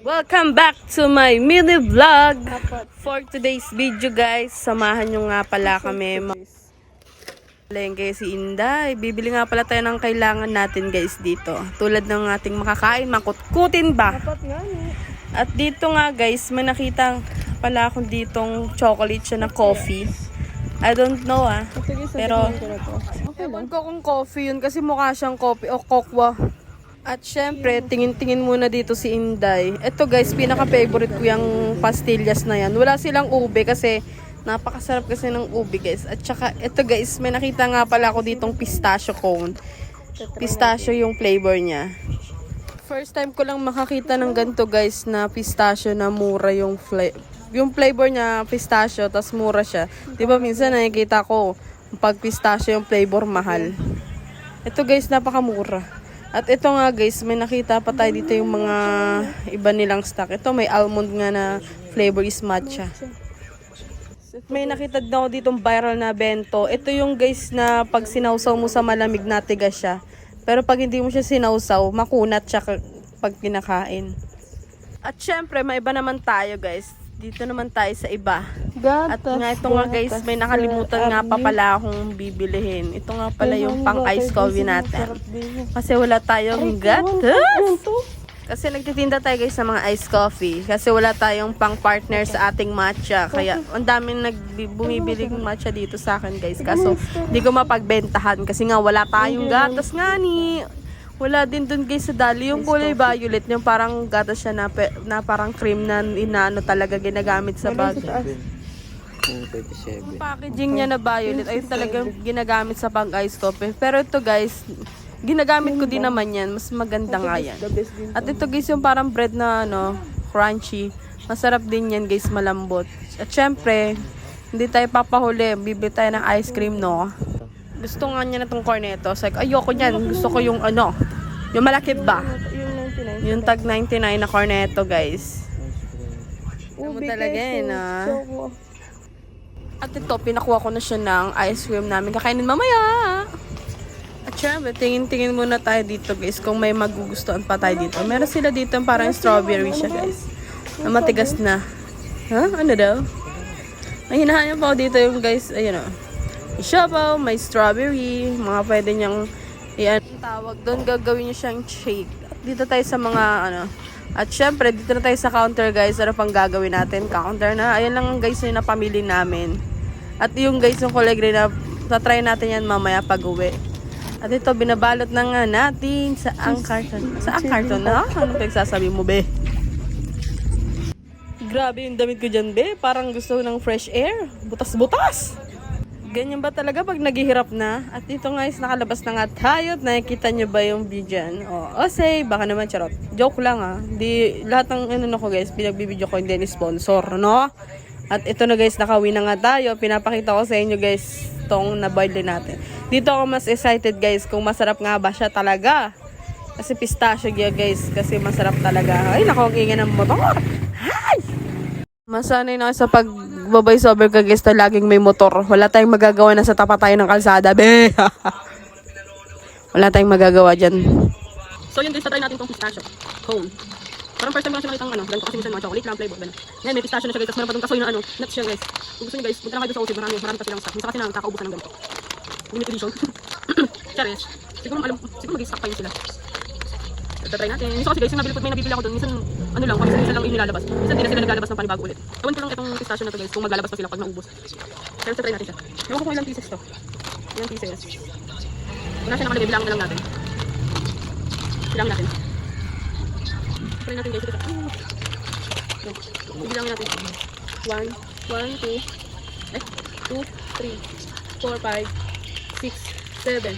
Welcome back to my mini vlog. For today's video guys, samahan nyo nga pala kami. Malengke si Inday. Bibili nga pala tayo ng kailangan natin guys dito. Tulad ng ating makakain, makutkutin ba? At dito nga guys, may nakita pala akong ditong chocolate siya na coffee. I don't know pero ewan ko kung coffee yun kasi mukha siyang coffee o kokwa. At syempre, tingin-tingin muna dito si Inday. Ito guys, pinaka-favorite ko yung pastillas na yan. Wala silang ube kasi napakasarap kasi ng ube guys. At saka, ito guys, may nakita nga pala ako ditong pistachio cone. Pistachio yung flavor niya. First time ko lang makakita ng ganito guys na pistachio na mura yung flavor niya, pistachio, tas mura siya. Diba minsan nakikita ko, pag pistachio yung flavor mahal. Ito guys, napakamura. At ito nga guys, may nakita pa tayo dito yung mga iba nilang stock. Ito may almond nga na flavor is matcha. May nakita din ako ditong viral na bento. Ito yung guys na pag sinawsaw mo sa malamig natigas siya. Pero pag hindi mo siya sinawsaw, makunat siya pag kinakain. At syempre, may iba naman tayo guys. Dito naman tayo sa iba. At nga ito nga guys, may nakalimutan nga pa pala akong bibilihin. Ito nga pala yung pang ice coffee natin. Kasi wala tayong gatas. Kasi nagtitinda tayo guys ng mga ice coffee. Kasi wala tayong pang partner sa ating matcha. Kaya ang daming bumibili ng matcha dito sa akin guys. Kaso hindi ko mapagbentahan kasi nga wala tayong gatas nga ni. Wala din dun guys sa Dali. Yung kulay violet, yung parang gatas siya na parang cream na inaano talaga ginagamit sa bag. Yung packaging niya na violet, ayun talaga ginagamit sa pang ice coffee. Pero ito guys, ginagamit ko din naman yan. Mas maganda nga yan. At ito guys, yung parang bread na crunchy. Masarap din yan guys, malambot. At syempre, hindi tayo papahuli. Bibili tayo ng ice cream, no? Gusto nga niya na itong cornetto. So, ayoko niyan. Gusto ko yung yung malaki ba? Yung tag 99 na cornetto, guys. Ano mo talaga yun, At ito, pinakuha ko na siya ng ice cream namin. Kakainin mamaya. At syempre, tingin-tingin muna tayo dito, guys. Kung may magugustuhan pa tayo dito. Meron sila dito yung parang strawberry siya, guys. Na matigas na. Ano daw? May hinahanap ako dito yung guys, ayun Shabaw, may strawberry, mga pwede niyang tawag doon, gagawin niyo siyang shake. At dito tayo sa mga at syempre dito na tayo sa counter guys. Ano pang gagawin natin? Counter na. Ayan lang guys yung napamili namin. At yung guys yung kulay green na tatry natin yan mamaya pag uwi. At ito binabalot na nga natin sa ang carton. Sa ang carton na? Ano pagsasabi mo be? Grabe yung damit ko dyan be. Parang gusto ng fresh air. Butas-butas! Ganyan ba talaga pag naghihirap na? At ito guys, nakalabas na nga tayo. Nakikita nyo ba yung video dyan? Say, baka naman charot. Joke lang Di, lahat ng ko guys, pinagbibideo ko hindi ni sponsor, no? At ito na guys, nakauwi na nga tayo. Pinapakita ko sa inyo guys, itong naboil din natin. Dito ako mas excited guys, kung masarap nga ba siya talaga. Kasi pistachio guys, kasi masarap talaga. Ay, naku, ang ingay ng motor. Hi! Masanay na sa pag-voice over ka guys na laging may motor. Wala tayong magagawa na sa tapat tayo ng kalsada. Be! Wala tayong magagawa dyan. So yun guys, tatry natin itong pistachio cone. Parang first time ko kasi nakitang ganito kasi minsan mga chocolate lang flavor. Ngayon may pistachio na siya guys. Tapos meron pa itong kasoy na nuts siya guys. Kung gusto nyo guys, punta na kayo sa Osib. Marami pa silang stock. Minsan kasi nakakaubusan ng ganito. Limited edition. Charis. Siguro mag-stock pa yun sila. Tatry natin. Minsan kasi guys, yung may nabibili ako doon. Minsan lang, minsan lang yung nilalabas. Minsan di na sila naglalabas ng panibago ulit. Ewan ko lang itong pistachio na to guys, kung maglalabas pa sila pag naubos. Pero tatry natin siya. Ewan ko kung ilang pieces to. Ilang pieces. Wala siya nakalagay, bilangin na lang natin. Bilangin natin. Try natin guys. Bilangin natin. 1, 2, 3, 4, 5, 6, 7,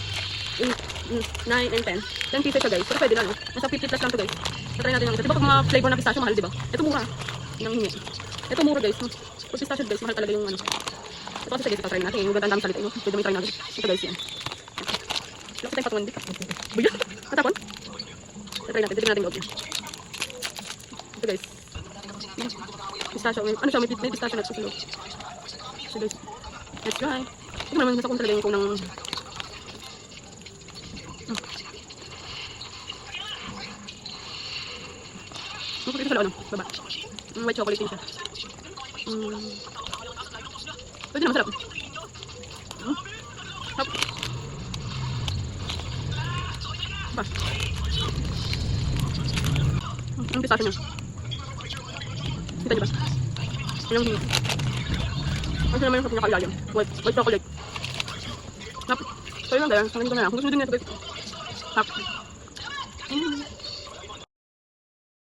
8, 9, and 10. 10 pieces siya guys. Pero pwede na Nasa 50 plus lang to guys. Try natin lang ito. Diba pag mga flavor na pistachio mahal, diba? Ito mura. Nang hingi. Ito mura guys. Pag pistachio guys, mahal talaga yung Ito kasi guys, ito try natin. Yung ganda ang salita. Pwede may try natin. Ito guys yan. Lapit tayong patungan din. Buya! Katapon? Try natin. Titignan natin loob niya. Ito guys. Pistachio. Ano siya? May pistachio nuts sa loob. So guys. Let's try. Tignan naman sa kung talaga yung kung ng Ito sa loob, baba. White chocolate din siya. Pwede naman, sarap. Hop. Ba. Ang pistachio niya. Kita niyo ba? Yan ang hingi. Ano naman yung sa pinakailalim? White chocolate. Hop. So yun lang, guys. Hanggang dito na lang. Kung gusto din niya ito, guys. Hop.